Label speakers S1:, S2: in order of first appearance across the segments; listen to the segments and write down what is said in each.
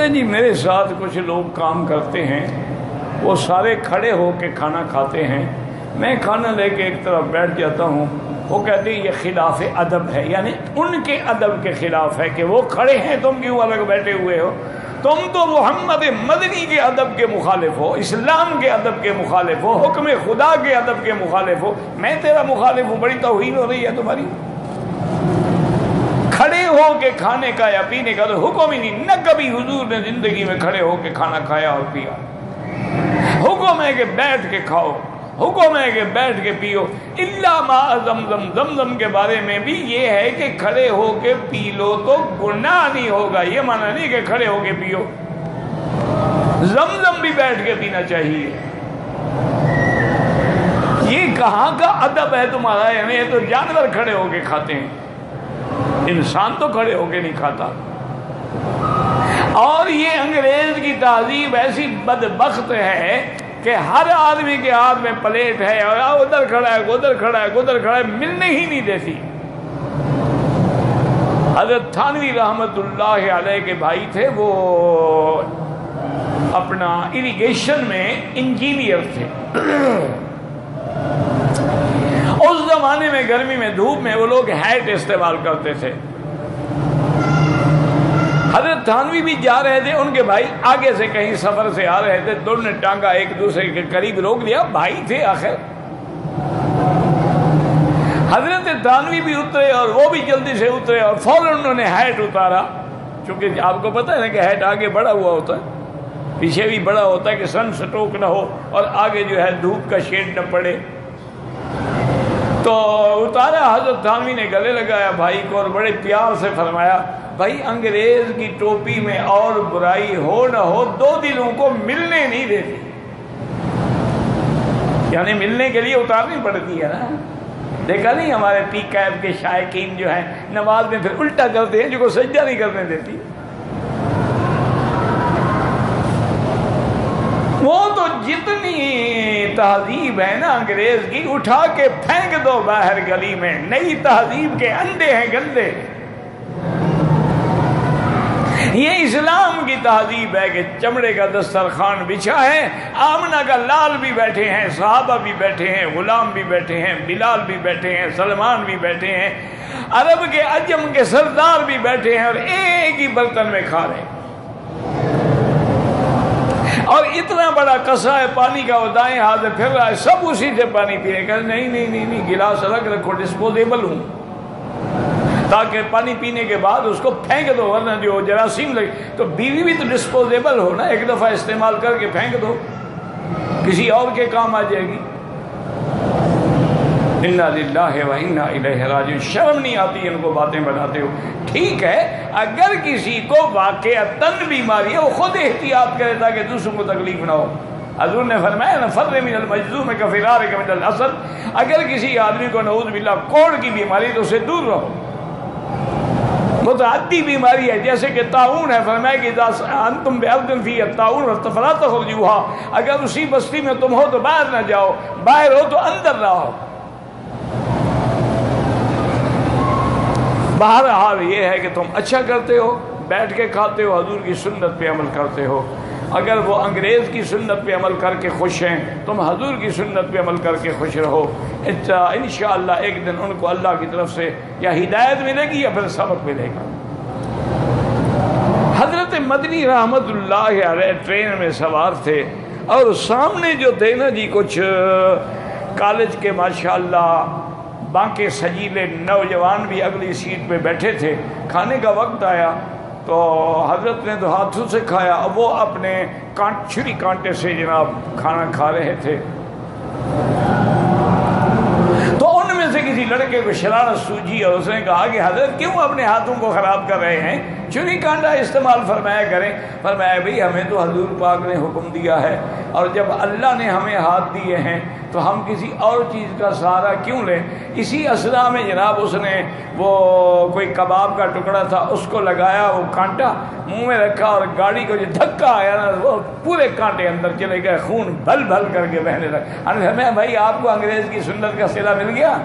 S1: کہتے ہیں جی میرے ساتھ کچھ لوگ کام کرتے ہیں، وہ سارے کھڑے ہو کے کھانا کھاتے ہیں، میں کھانا لے کے ایک طرف بیٹھ جاتا ہوں، وہ کہتے ہیں یہ خلاف ادب ہے، یعنی ان کے ادب کے خلاف ہے کہ وہ کھڑے ہیں تم کیوں الگ بیٹھے ہوئے ہو، تم تو محمد مدنی کے ادب کے مخالف ہو، اسلام کے ادب کے مخالف ہو، حکم خدا کے ادب کے مخالف ہو، میں تیرا مخالف ہوں، بڑی توہین ہو رہی ہے تمہاری۔ کھڑے ہو کے کھانے کا یا پینے کا تو حکم ہی نہیں، نہ کبھی حضور نے زندگی میں کھڑے ہو کے کھانا کھایا اور پیا۔ حکم ہے کہ بیٹھ کے کھاؤ، حکم ہے کہ بیٹھ کے پیو، الا ما زمزم، زمزم کے بارے میں بھی یہ ہے کہ کھڑے ہو کے پی لو تو گناہ نہیں ہوگا، یہ معنی نہیں کہ کھڑے ہو کے پیو، زمزم بھی بیٹھ کے پینا چاہیے۔ یہ کہاں کا ادب ہے تمہارا؟ یعنی یہ تو جانور کھڑے ہو کے کھاتے ہیں، انسان تو کھڑے ہو کے نہیں کھاتا۔ اور یہ انگریز کی تہذیب ایسی بدبخت ہے کہ ہر آدمی کے ہاتھ میں پلیٹ ہے اور ادھر کھڑا ہے ادھر کھڑا ہے ادھر کھڑا ہے، ملنے ہی نہیں دیتی۔ حضرت تھانوی رحمت اللہ علیہ کے بھائی تھے، وہ اپنا اریگیشن میں انجینئر تھے۔ اس زمانے میں گرمی میں دھوپ میں وہ لوگ ہیٹ استعمال کرتے تھے۔ حضرت تھانوی بھی جا رہے تھے، ان کے بھائی آگے سے کہیں سفر سے آ رہے تھے، دونوں نے ٹانگا ایک دوسرے کے قریب روک لیا، بھائی تھے آخر۔ حضرت تھانوی بھی اترے اور وہ بھی جلدی سے اترے اور فوراً انہوں نے ہیٹ اتارا، چونکہ آپ کو پتہ ہے نا کہ ہیٹ آگے بڑا ہوا ہوتا ہے، پیچھے بھی بڑا ہوتا ہے کہ سن سٹروک نہ ہو اور آگے جو ہے دھوپ کا شیڈ نہ پڑے۔ تو اتارا، حضرت تھانوی نے گلے لگایا بھائی کو اور بڑے پیار سے فرمایا، بھائی انگریز کی ٹوپی میں اور برائی ہو نہ ہو، دو دلوں کو ملنے نہیں دیتی، یعنی ملنے کے لیے اتارنی پڑتی ہے نا۔ دیکھا نہیں ہمارے پی کیب کے شائقین جو ہیں نماز میں پھر الٹا کرتے ہیں، جو کو سجدہ نہیں کرنے دیتی۔ وہ تو جتنی تہذیب ہے نا انگریز کی، اٹھا کے پھینک دو باہر گلی میں، نئی تہذیب کے انڈے ہیں گندے۔ یہ اسلام کی تہذیب ہے کہ چمڑے کا دسترخوان بچھا ہے، آمنہ کا لال بھی بیٹھے ہیں، صحابہ بھی بیٹھے ہیں، غلام بھی بیٹھے ہیں، بلال بھی بیٹھے ہیں، سلمان بھی بیٹھے ہیں، عرب کے عجم کے سردار بھی بیٹھے ہیں، اور ایک ہی برتن میں کھا رہے ہیں۔ اور اتنا بڑا کسا ہے پانی کا، وہ دائیں ہاتھ سے پھر رہا ہے، سب اسی سے پانی پی رہے ہیں۔ نہیں نہیں نہیں نہیں، گلاس الگ رکھو، ڈسپوزیبل ہوں، تاکہ پانی پینے کے بعد اس کو پھینک دو، ورنہ جو جراثیم لگے۔ تو بیوی بھی تو ڈسپوزیبل ہو نا، ایک دفعہ استعمال کر کے پھینک دو، کسی اور کے کام آ جائے گی۔ انا للہ و انا الیہ راجعون۔ شرم نہیں آتی ان کو باتیں بناتے ہو؟ ٹھیک ہے، اگر کسی کو واقعتاً بیماری ہے وہ خود احتیاط کرے تاکہ دوسروں کو تکلیف نہ ہو۔ حضور نے فرمایا نا، فر من المجذوم کفرارک من الاسد، اگر کسی آدمی کو نعوذ باللہ کوڑ کی بیماری تو اسے دور رہو۔ متعدی بیماری ہے جیسے کہ طاعون ہے، فرمایا کہ اذا انتم بارض فیہ الطاعون فلا تخرجوها، اگر اسی بستی میں تم ہو تو باہر نہ جاؤ، باہر ہو تو اندر رہو۔ بہرحال یہ ہے کہ تم اچھا کرتے ہو، بیٹھ کے کھاتے ہو، حضور کی سنت پہ عمل کرتے ہو۔ اگر وہ انگریز کی سنت پہ عمل کر کے خوش ہیں، تم حضور کی سنت پہ عمل کر کے خوش رہو۔ انشاءاللہ ایک دن ان کو اللہ کی طرف سے یا ہدایت ملے گی یا پھر سبق ملے گا۔ حضرت مدنی رحمت اللہ علیہ ٹرین میں سوار تھے، اور سامنے جو تھے نا جی کچھ کالج کے ماشاءاللہ باقی سجیلے نوجوان بھی اگلی سیٹ پہ بیٹھے تھے۔ کھانے کا وقت آیا تو حضرت نے تو ہاتھوں سے کھایا، اب وہ اپنے چھری کانٹے سے جناب کھانا کھا رہے تھے۔ تو ان میں سے کسی لڑکے کو شرارت سوجی اور اس نے کہا کہ حضرت کیوں اپنے ہاتھوں کو خراب کر رہے ہیں، چھری کانٹا استعمال فرمایا کریں۔ فرمایا بھئی ہمیں تو حضور پاک نے حکم دیا ہے، اور جب اللہ نے ہمیں ہاتھ دیے ہیں تو ہم کسی اور چیز کا سہارا کیوں لیں۔ اسی اسنا میں جناب اس نے وہ کوئی کباب کا ٹکڑا تھا اس کو لگایا، وہ کانٹا منہ میں رکھا، اور گاڑی کو جو دھکا آیا نا وہ پورے کانٹے اندر چلے گئے، خون بھل بھل کر کے بہنے لگا۔ ہمیں بھائی آپ کو انگریز کی سنت کا صلہ مل گیا۔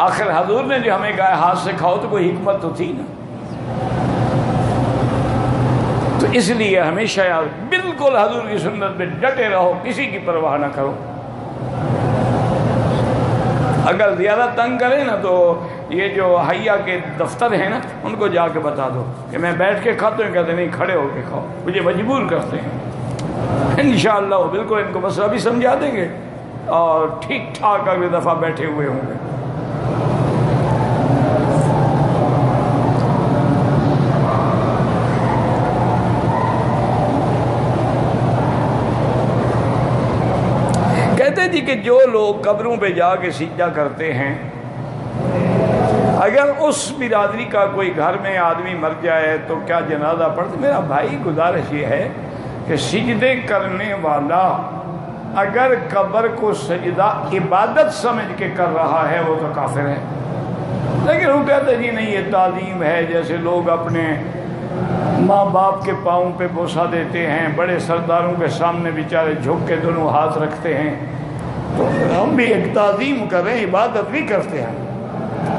S1: آخر حضور نے جو ہمیں کہا ہاتھ سے کھاؤ تو کوئی حکمت تو تھی نا۔ تو اس لیے ہمیشہ یار بالکل حضور کی سنت پہ ڈٹے رہو، کسی کی پرواہ نہ کرو۔ اگر زیادہ تنگ کرے نا تو یہ جو حیا کے دفتر ہیں نا ان کو جا کے بتا دو کہ میں بیٹھ کے کھاتا ہوں، کہتے نہیں کھڑے ہو کے کھاؤ، مجھے مجبور کرتے ہیں۔ انشاءاللہ وہ بالکل ان کو مسئلہ بھی سمجھا دیں گے اور ٹھیک ٹھاک اگلی دفعہ بیٹھے ہوئے ہوں گے۔ کہتے جی کہ جو لوگ قبروں پہ جا کے سجدہ کرتے ہیں، اگر اس برادری کا کوئی گھر میں آدمی مر جائے تو کیا جنازہ پڑھتے؟ میرا بھائی گزارش یہ ہے کہ سجدے کرنے والا اگر قبر کو سجدہ عبادت سمجھ کے کر رہا ہے وہ تو کافر ہے، لیکن وہ کہتے جی نہیں یہ تعظیم ہے، جیسے لوگ اپنے ماں باپ کے پاؤں پہ بوسہ دیتے ہیں، بڑے سرداروں کے سامنے بیچارے جھک کے دونوں ہاتھ رکھتے ہیں، تو ہم بھی ایک تعظیم کریں، عبادت بھی کرتے ہیں۔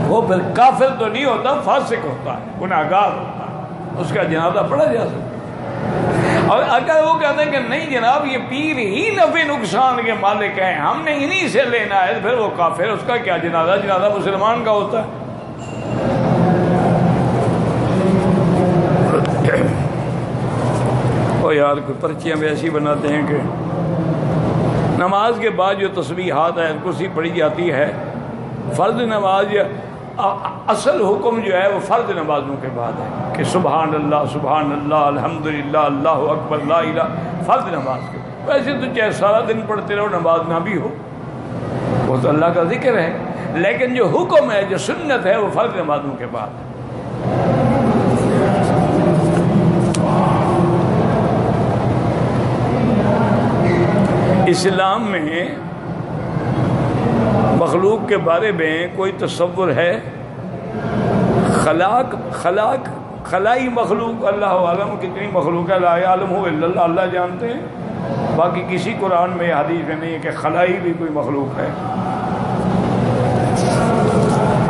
S1: وہ پھر کافر تو نہیں ہوتا، فاسق ہوتا ہے، گناہگار ہوتا ہے، اس کا جنازہ پڑھا جا سکتا۔ اور اگر وہ کہتے ہیں کہ نہیں جناب یہ پیر ہی نفع نقصان کے مالک ہیں، ہم نے انہی سے لینا ہے، پھر وہ کافر، اس کا کیا جنازہ؟ جنازہ مسلمان کا ہوتا ہے۔ او یار کوئی پرچیاں بھی ایسی بناتے ہیں کہ نماز کے بعد جو تسبیحات آیت کرسی پڑھی جاتی ہے فرض نماز، اصل حکم جو ہے وہ فرض نمازوں کے بعد ہے کہ سبحان اللہ الحمدللہ اللہ اکبر لا الہ، فرض نماز کے۔ ویسے تو چاہے سارا دن پڑھتے رہو نماز نہ بھی ہو، وہ تو اللہ کا ذکر ہے، لیکن جو حکم ہے جو سنت ہے وہ فرض نمازوں کے بعد ہے۔ اسلام میں مخلوق کے بارے میں کوئی تصور ہے؟ خلائی مخلوق اللہ عالم کتنی مخلوق ہے، لا یعلم الا اللہ، اللہ جانتے ہیں، باقی کسی قرآن میں حدیث میں نہیں ہے کہ خلائی بھی کوئی مخلوق ہے۔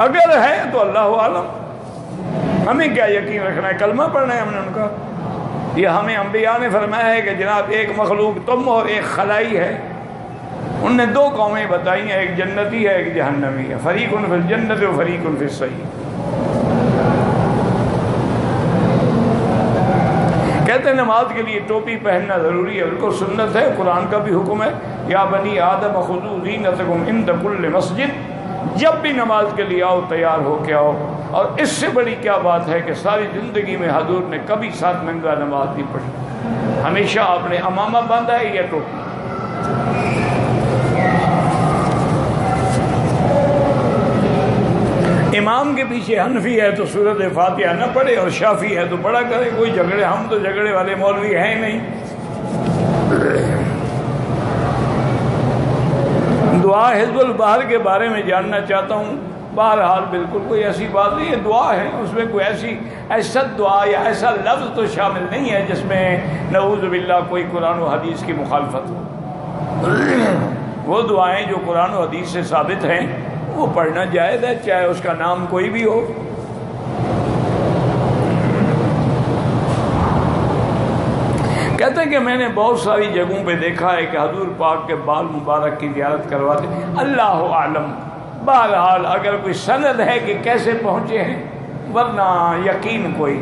S1: اگر ہے تو اللہ عالم، ہمیں کیا یقین رکھنا ہے؟ کلمہ پڑھنا ہے ہم نے ان کا؟ یہ ہمیں انبیاء نے فرمایا ہے کہ جناب ایک مخلوق تم اور ایک خلائی ہے۔ ان نے دو قومیں بتائی ہیں، ایک جنتی ہے ایک جہنمی ہے، فریق فی الجنت و فریق فی السعیر۔ کہتے ہیں نماز کے لیے ٹوپی پہننا ضروری ہے، بالکل سنت ہے، قرآن کا بھی حکم ہے، یا بنی آدم خذوا زینتکم عند کل مسجد، جب بھی نماز کے لیے آؤ تیار ہو کے آؤ۔ اور اس سے بڑی کیا بات ہے کہ ساری زندگی میں حضور نے کبھی ساتھ ننگا نماز نہیں پڑھی، ہمیشہ آپ نے امامہ باندھا ہے یا ٹوپی۔ امام کے پیچھے حنفی ہے تو سورۃ فاتحہ نہ پڑھے، اور شافعی ہے تو پڑھا کرے، کوئی جھگڑے، ہم تو جھگڑے والے مولوی ہیں نہیں۔ دعا حزب البحر کے بارے میں جاننا چاہتا ہوں۔ بہرحال بالکل کوئی ایسی بات نہیں ہے، دعا ہے، اس میں کوئی ایسا دعا یا ایسا لفظ تو شامل نہیں ہے جس میں نعوذ باللہ کوئی قرآن و حدیث کی مخالفت ہو۔ وہ دعائیں جو قرآن و حدیث سے ثابت ہیں وہ پڑھنا جائز ہے، چاہے اس کا نام کوئی بھی ہو۔ کہتے ہیں کہ میں نے بہت ساری جگہوں پہ دیکھا ہے کہ حضور پاک کے بال مبارک کی زیارت کرواتے، اللہ عالم۔ بہرحال اگر کوئی سند ہے کہ کیسے پہنچے ہیں، ورنہ یقین کوئی۔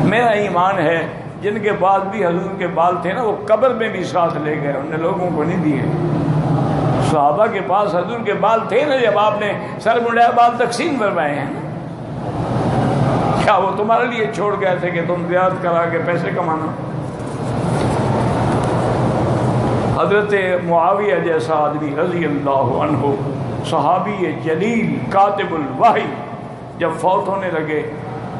S1: میرا ایمان ہے جن کے بال بھی حضور کے بال تھے نا وہ قبر میں بھی ساتھ لے گئے، انہوں نے لوگوں کو نہیں دیے۔ صحابہ کے پاس حضور کے بال تھے نا، جب آپ نے سر منڈایا بال تقسیم فرمائے ہیں، کیا وہ تمہارے لیے چھوڑ گئے تھے کہ تم زیارت کرا کے پیسے کمانا؟ حضرت معاویہ جیسا آدمی رضی اللہ عنہ، صحابی جلیل کاتب الوحی، جب فوت ہونے لگے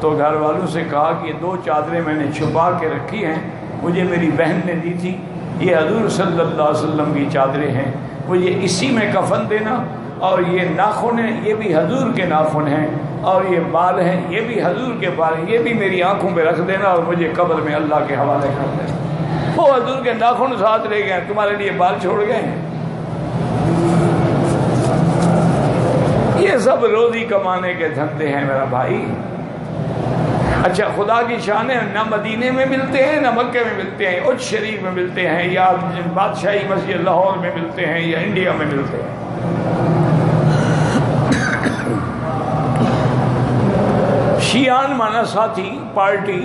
S1: تو گھر والوں سے کہا کہ یہ 2 چادریں میں نے چھپا کے رکھی ہیں، مجھے میری بہن نے دی تھی، یہ حضور صلی اللہ علیہ وسلم کی چادریں ہیں، مجھے اسی میں کفن دینا، اور یہ ناخن ہیں یہ بھی حضور کے ناخن ہیں، اور یہ بال ہیں یہ بھی حضور کے بال ہیں، یہ بھی میری آنکھوں پہ رکھ دینا اور مجھے قبر میں اللہ کے حوالے کر دینا۔ وہ حضور کے ناخن ساتھ لے گئے، تمہارے لیے بال چھوڑ گئے ہیں۔ یہ سب روزی کمانے کے دھندے ہیں میرا بھائی۔ اچھا خدا کی شان ہے، نہ مدینے میں ملتے ہیں نہ مکے میں ملتے ہیں، اچ شریف میں ملتے ہیں یا بادشاہی مسجد لاہور میں ملتے ہیں یا انڈیا میں ملتے ہیں۔ شیعان مانا ساتھی، پارٹی،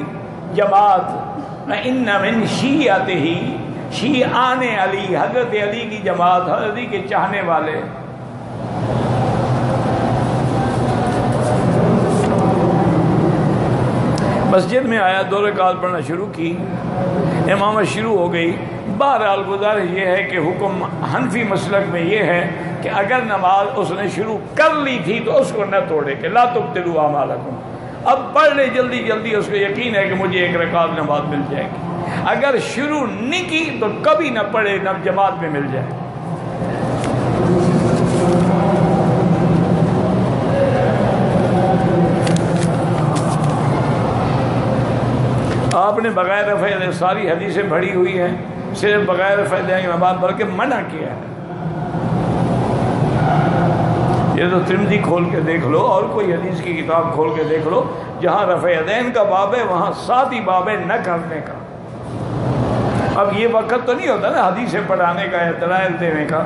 S1: جماعت، ان من شیعتہ، شیعان علی، حضرت علی کی جماعت، حضرت علی کے چاہنے والے۔ مسجد میں آیا، 2 رکعت پڑھنا شروع کی، امامت شروع ہو گئی۔ بہرحال گزارش یہ ہے کہ حکم حنفی مسلک میں یہ ہے کہ اگر نماز اس نے شروع کر لی تھی تو اس کو نہ توڑے، کہ لا تبطلوا اعمالکم، اب پڑھ لے جلدی جلدی، اس کو یقین ہے کہ مجھے 1 رکعت نماز مل جائے گی۔ اگر شروع نہیں کی تو کبھی نہ پڑھے، نہ جماعت میں مل جائے۔ آپ نے بغیر رفع یدین، ساری حدیثیں پڑھی ہوئی ہیں، صرف بغیر رفع یدین کی نماز بلکہ منع کیا ہے۔ یہ تو ترمذی کھول کے دیکھ لو اور کوئی حدیث کی کتاب کھول کے دیکھ لو، جہاں رفع یدین کا باب ہے وہاں ساتھ ہی باب ہے نہ کرنے کا۔ اب یہ وقت تو نہیں ہوتا نا حدیثیں پڑھانے کا یا دلائل دینے کا۔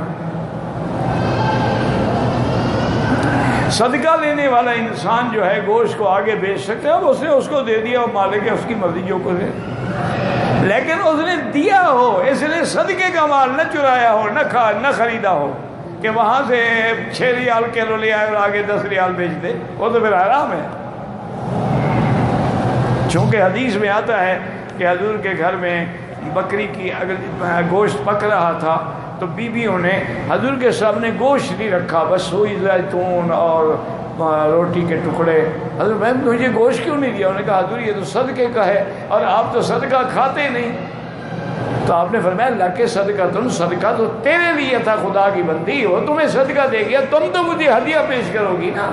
S1: صدقہ لینے والا انسان جو ہے گوشت کو آگے بیچ سکتے ہیں، اب اس نے اس کو دے دیا، مالک ہے، اس کی مرضی جو کو دے، لیکن اس نے دیا ہو، اس نے صدقے کا مال نہ چرایا ہو، نہ خریدا ہو کہ وہاں سے 6 ریال کلو لے آئے اور آگے 10 ریال بیچ دے، وہ تو پھر حرام ہے۔ چونکہ حدیث میں آتا ہے کہ حضور کے گھر میں بکری کی اگر گوشت پک رہا تھا تو بیویوں نے حضور کے سامنے گوشت نہیں رکھا، بس سوئی زیتون اور روٹی کے ٹکڑے۔ حضور میں مجھے گوشت کیوں نہیں دیا؟ انہوں نے کہا حضور یہ تو صدقے کا ہے اور آپ تو صدقہ کھاتے نہیں۔ تو آپ نے فرمایا لکے صدقہ، تم صدقہ تو تیرے لیے تھا، خدا کی بندی ہو، تمہیں صدقہ دے گیا، تم تو مجھے ہدیہ پیش کرو گی نا۔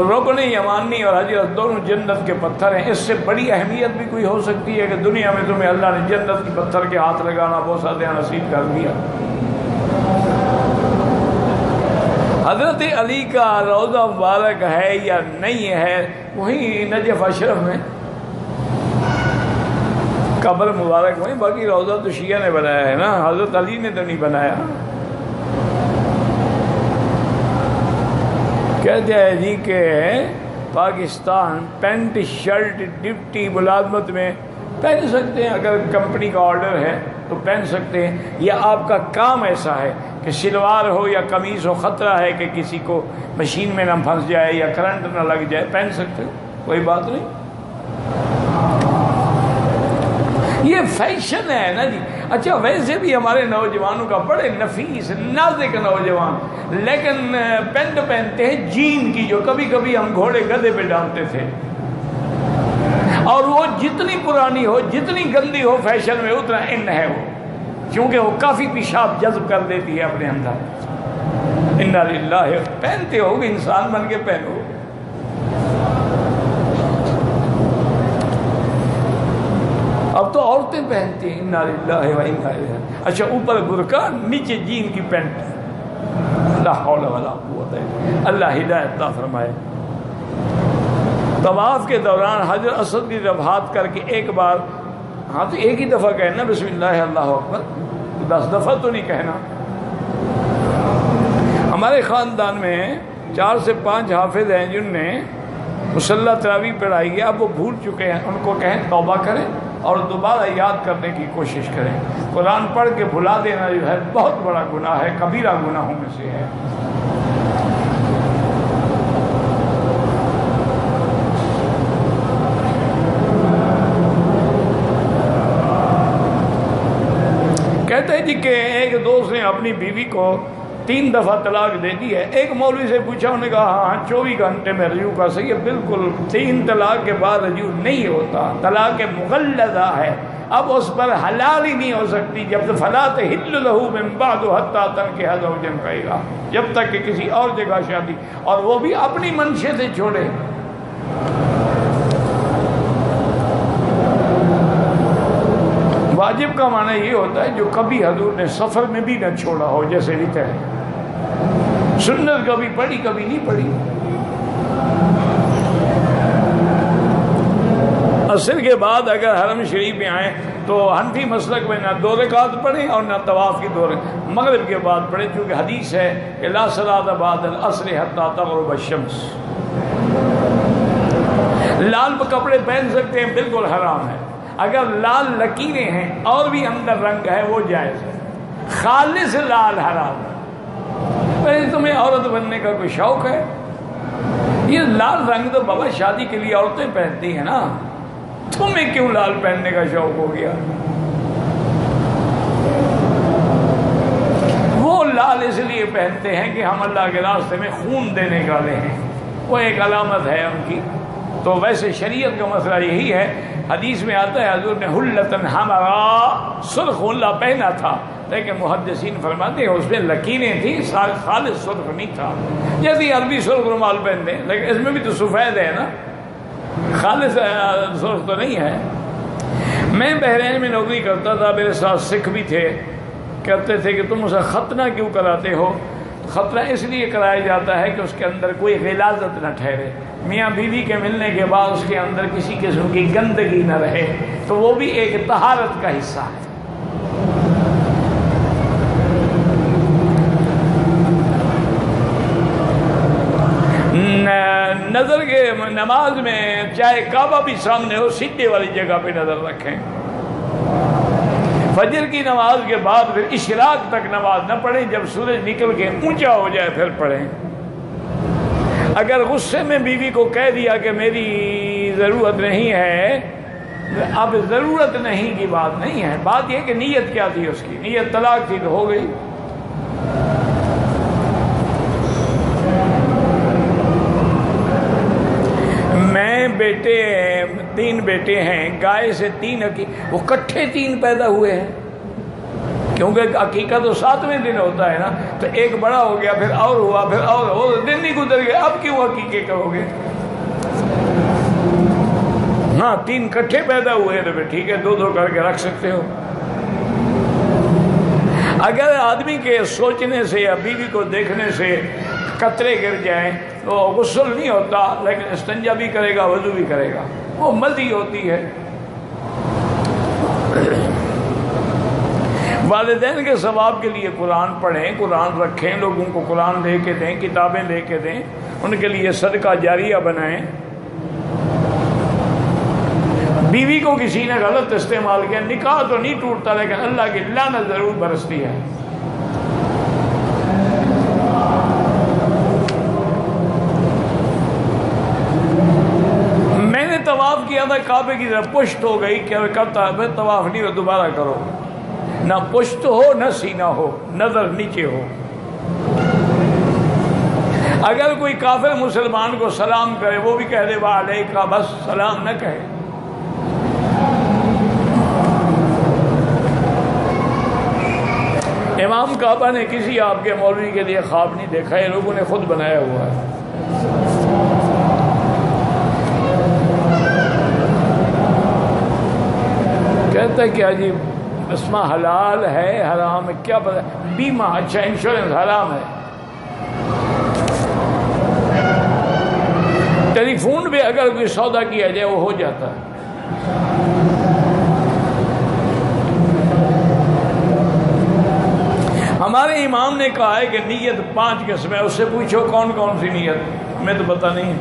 S1: رکن یمانی اور حجرت دونوں جنت کے پتھر ہیں، اس سے بڑی اہمیت بھی کوئی ہو سکتی ہے کہ دنیا میں تمہیں اللہ نے جنت کے پتھر کے ہاتھ لگانا، بوسہ دینا نصیب کر دیا۔ حضرت علی کا روضہ مبارک ہے یا نہیں ہے؟ وہی نجف اشرف میں قبر مبارک وہیں، باقی روضہ تو شیعہ نے بنایا ہے نا، حضرت علی نے تو نہیں بنایا۔ کہتے ہیں جی کہ پاکستان پینٹ شرٹ ڈپٹی ملازمت میں پہن سکتے ہیں، اگر کمپنی کا آرڈر ہے تو پہن سکتے ہیں، یا آپ کا کام ایسا ہے کہ شلوار ہو یا قمیص ہو، خطرہ ہے کہ کسی کو مشین میں نہ پھنس جائے یا کرنٹ نہ لگ جائے، پہن سکتے ہو، کوئی بات نہیں۔ یہ فیشن ہے نا جی۔ اچھا ویسے بھی ہمارے نوجوانوں کا بڑے نفیس نازک نوجوان، لیکن پینٹ پہنتے ہیں جین کی، جو کبھی کبھی ہم گھوڑے گدھے پہ ڈالتے تھے، اور وہ جتنی پرانی ہو، جتنی گندی ہو فیشن میں اتنا ان ہے وہ، کیونکہ وہ کافی پیشاب جذب کر دیتی ہے اپنے اندر۔ انا للہ، پہنتے ہو انسان بن کے پہنو۔ اب تو عورتیں پہنتی ہیں، انا للہ و انا الیہ۔ اچھا اوپر برقع، نیچے جین کی پینٹ، لا حول ولا قوت الا، اللہ ہدایت عطا فرمائے۔ طواف کے دوران حجر اسود کی طرف ہاتھ کر کے ایک بار، ہاں تو ایک ہی دفعہ کہنا بسم اللہ اللہ اکبر، 10 دفعہ تو نہیں کہنا۔ ہمارے خاندان میں 4 سے 5 حافظ ہیں جن نے مصلی تراویح پڑھائی ہے، اب وہ بھول چکے ہیں، ان کو کہیں توبہ کریں اور دوبارہ یاد کرنے کی کوشش کریں۔ قرآن پڑھ کے بھلا دینا جو ہے بہت بڑا گناہ ہے، کبیرہ گناہوں میں سے ہے۔ کہتے ہیں جی کہ ایک دوست نے اپنی بیوی کو 3 دفعہ طلاق دے دی ہے۔ ایک مولوی سے پوچھا، انہوں نے کہا ہاں 24 گھنٹے میں رجوع کر سکے۔ بالکل 3 طلاق کے بعد رجوع نہیں ہوتا، طلاق مغلظہ ہے، اب اس پر حلال ہی نہیں ہو سکتی جب تک فلا تحل له من بعد حتى تنكح زوجا غيره، جب تک کہ کسی اور جگہ شادی، اور وہ بھی اپنی منشے سے چھوڑے۔ واجب کا معنی یہ ہوتا ہے جو کبھی حضور نے سفر میں بھی نہ چھوڑا ہو، جیسے وطر ہے۔ سنت کبھی پڑھی کبھی نہیں پڑھی. عصر کے بعد اگر حرم شریف میں آئیں تو حنفی مسلک میں نہ 2 رکعت پڑھیں اور نہ طواف کی 2 رکعت. مغرب کے بعد پڑھیں چونکہ حدیث ہے کہ لا صلاۃ بعد العصر حتی تغرب الشمس. لال کپڑے پہن سکتے ہیں، بالکل حرام ہے. اگر لال لکیریں ہیں اور بھی اندر رنگ ہے وہ جائز ہے. خالص لال حرام ہے. تمہیں عورت بننے کا کوئی شوق ہے؟ یہ لال رنگ تو بابا شادی کے لیے عورتیں پہنتی ہیں نا، تمہیں کیوں لال پہننے کا شوق ہو گیا؟ وہ لال اس لیے پہنتے ہیں کہ ہم اللہ کے راستے میں خون دینے والے ہیں، وہ ایک علامت ہے ان کی. تو ویسے شریعت کا مسئلہ یہی ہے. حدیث میں آتا ہے حضور نے حلتن حمرا، سرخ حلہ پہنا تھا، لیکن محدثین فرماتے ہیں اس میں لکیریں تھیں، خالص سرخ نہیں تھا. جیسے عربی سرخ رومال پہنتے ہیں لیکن اس میں بھی تو سفید ہے نا، خالص سرخ تو نہیں ہے. میں بحرین میں نوکری کرتا تھا، میرے ساتھ سکھ بھی تھے. کہتے تھے کہ تم اسے ختنہ کیوں کراتے ہو؟ ختنہ اس لیے کرایا جاتا ہے کہ اس کے اندر کوئی غلاظت نہ ٹھہرے، میاں بیوی کے ملنے کے بعد اس کے اندر کسی قسم کی گندگی نہ رہے، تو وہ بھی ایک طہارت کا حصہ ہے. نظر کے نماز میں چاہے کعبہ بھی سامنے ہو، سیدھے والی جگہ پہ نظر رکھیں. فجر کی نماز کے بعد پھر اشراق تک نماز نہ پڑھیں، جب سورج نکل کے اونچا ہو جائے پھر پڑھیں. اگر غصے میں بیوی کو کہہ دیا کہ میری ضرورت نہیں ہے، اب ضرورت نہیں کی بات نہیں ہے، بات یہ کہ نیت کیا تھی، اس کی نیت طلاق تھی تو ہو گئی. میں بیٹے 3 بیٹے ہیں، گائے سے 3 وہ کٹھے 3 پیدا ہوئے ہیں، کیونکہ عقیقہ تو 7ویں دن ہوتا ہے نا. تو ایک بڑا ہو گیا، پھر اور ہوا، پھر اور دن نہیں گزر گئے، اب کیوں عقیقے کرو گے؟ ہاں 3 کٹھے پیدا ہوئے تو پھر ٹھیک ہے، 2 کر کے رکھ سکتے ہو. اگر آدمی کے سوچنے سے یا بیوی کو دیکھنے سے قطرے گر جائیں تو غسل نہیں ہوتا، لیکن استنجا بھی کرے گا، وضو بھی کرے گا، وہ مزی ہوتی ہے. والدین کے ثواب کے لیے قرآن پڑھیں، قرآن رکھیں، لوگوں کو قرآن لے کے دیں، کتابیں لے کے دیں، ان کے لیے صدقہ جاریہ بنائیں. بیوی کو کسی نے غلط استعمال کیا، نکاح تو نہیں ٹوٹتا لیکن اللہ کی لعنت ضرور برستی ہے. میں نے طواف کیا تھا، کعبے کی طرف پشت ہو گئی، کیا کرتا ہے پھر طواف نہیں ہو دوبارہ کرو. نہ پشت ہو نہ سینہ ہو، نظر نیچے ہو. اگر کوئی کافر مسلمان کو سلام کرے وہ بھی کہہ دے وعلیکہ، بس سلام نہ کہے. امام کعبہ نے کسی آپ کے مولوی کے لیے خواب نہیں دیکھا، یہ لوگوں نے خود بنایا ہوا ہے. کہتا ہے کہ عجیب اسما حلال ہے حرام ہے کیا پتہ. بیمہ، اچھا انشورنس حرام ہے. ٹیلی فون پہ اگر کوئی سودا کیا جائے وہ ہو جاتا ہے. ہمارے امام نے کہا ہے کہ نیت 5 قسم ہے. اس سے پوچھو کون کون سی نیت، میں تو پتہ نہیں،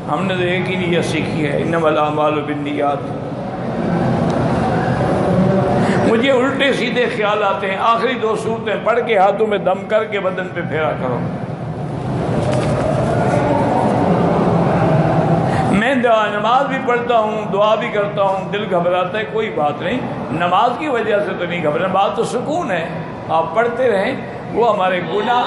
S1: ہم نے تو ایک ہی نیت سیکھی ہے، انما الاعمال بالنیات. مجھے الٹے سیدھے خیال آتے ہیں. آخری 2 سورتیں پڑھ کے ہاتھوں میں دم کر کے بدن پہ پھیرا کرو. میں نماز بھی پڑھتا ہوں، دعا بھی کرتا ہوں، دل گھبراتا ہے، کوئی بات نہیں، نماز کی وجہ سے تو نہیں گھبرانا، بات تو سکون ہے. آپ پڑھتے رہیں، وہ ہمارے گناہ